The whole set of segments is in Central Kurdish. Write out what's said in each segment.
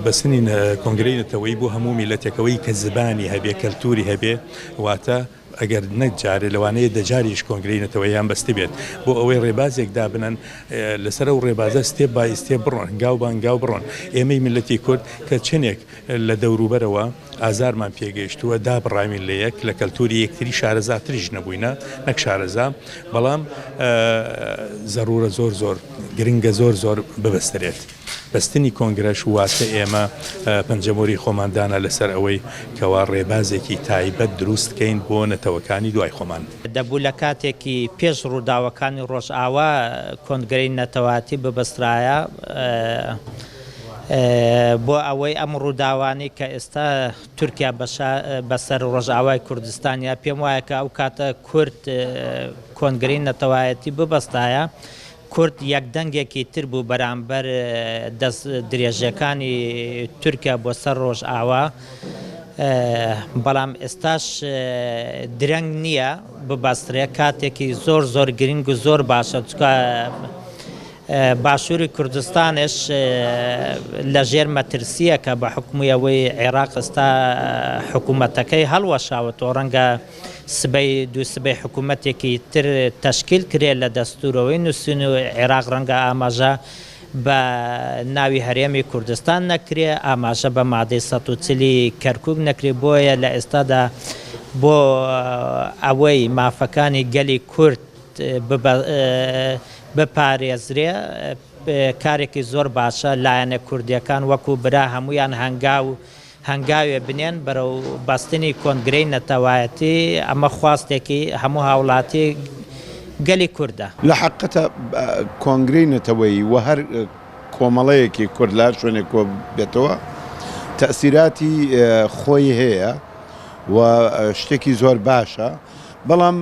بەسنی کۆنگرەی نەتەوەیی بۆ هەموو میلەتێکەوەی کە زبانی هەبێ کەلتوری هەبێ واتە ئەگەر نەکجارێ لەوانەیە دەجاریش کۆنگرەی نەتەوەییان بەستی بێت بۆ ئەوەی ڕێبازێک دابنن لەسەر ئەو ڕێبازە ستێپ بای ستێپ بڕۆن هەنگاو بە هەنگاو بڕۆن ئێمەی میلەتی کورد کە چنێک لە دەوروبەرەوە ئازارمان پێگەیشتووە دابڕامین لە یەک لە کەلتوری یەکتری شارەزاتریش نەبووینە نەک شارەزا بەڵام زەرورە زۆر گرنگە زۆر ببەسترێت. بەستنی کۆنگرەش واتە ئێمە پەنجەمۆری خۆماندانە لەسەر ئەوەی کەوا ڕێبازێکی تایبەت دروستکەین بۆ نەتەوەکانی دوای خۆمان. دەبوو لە کاتێکی پێش ڕووداوەکانی ڕۆژئاوا کۆنگرەی نەتەواتی ببەسترایە بۆ ئەوەی ئەم ڕووداوانی کە ئێستا تورکیا بەسەر ڕۆژئاوای کوردستانیا پێم وایە کە ئەو کاتە کورد کۆنگرەی نەتەوایەتی ببەستایە کورد یەکدەنگێکی تر بوو بەرامبەر دەست درێژەکانی تورکیا بۆ سەر ڕۆژئاوا بەڵام ئێستاش درەنگ نییە ببەسترێ کاتێکی زۆر گرنگ و زۆر باشە چکە باشووری کوردستانش لە ژێر مەترسیەکە بە حکومیەوەی عێراق ئێستا حکوومەتەکەی هەڵوەشاوەتەوە ڕەنگە سبەی حکوومەتێکی تر تەشکیل کرێ لە دەستورەوەی نووسین و عێراق ڕەنگە ئاماژە بە ناوی هەرێمی کوردستان نەکرێ ئاماژە بە مادەی 140 کەرکووک نەکرێ بۆیە لە ئێستادا بۆ ئەوەی مافەکانی گەلی کورد بپارێزرێ کارێکی زۆر باشە لایەنە کوردیەکان وەکو برا هەمویان هەنگاوێ بنێن بەرەو بەستنی کۆنگرەی نەتەوایەتی ئەمە خواستێکی هەموو هاوڵاتی گەلی کووردە. لە حەقیقەتە کۆنگرەی نەتەوەیی و هەر کۆمەڵەیەکی کورد لە شوێنێک کۆ بێتەوە تەئسیراتی خۆی هەیە و شتێکی زۆر باشە بەڵام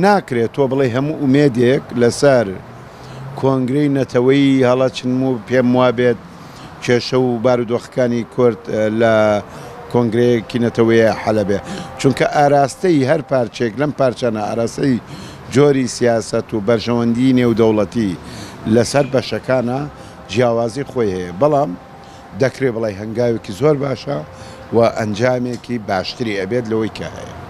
ناکرێت تۆ بڵێ هەموو ئومێدێک لەسەر کۆنگرەی نەتەوەیی هەڵەچن و پێم وابێت کێشە و بارودۆخەکانی کورد لە کۆنگرەیەکی نەتەوەیە حەلەبێ چونکە ئاراستەی هەر پارچێک لەم پارچانە ئاراستەی جۆری سیاست و بەرژەوەندی نێودەوڵەتی لەسەر بەشەکانە جیاوازی خۆی هەیە بەڵام دەکرێت بڵێ هەنگاوێکی زۆر باشە و ئەنجامێکی باشتری ئەبێت لەوەی کە هەیە.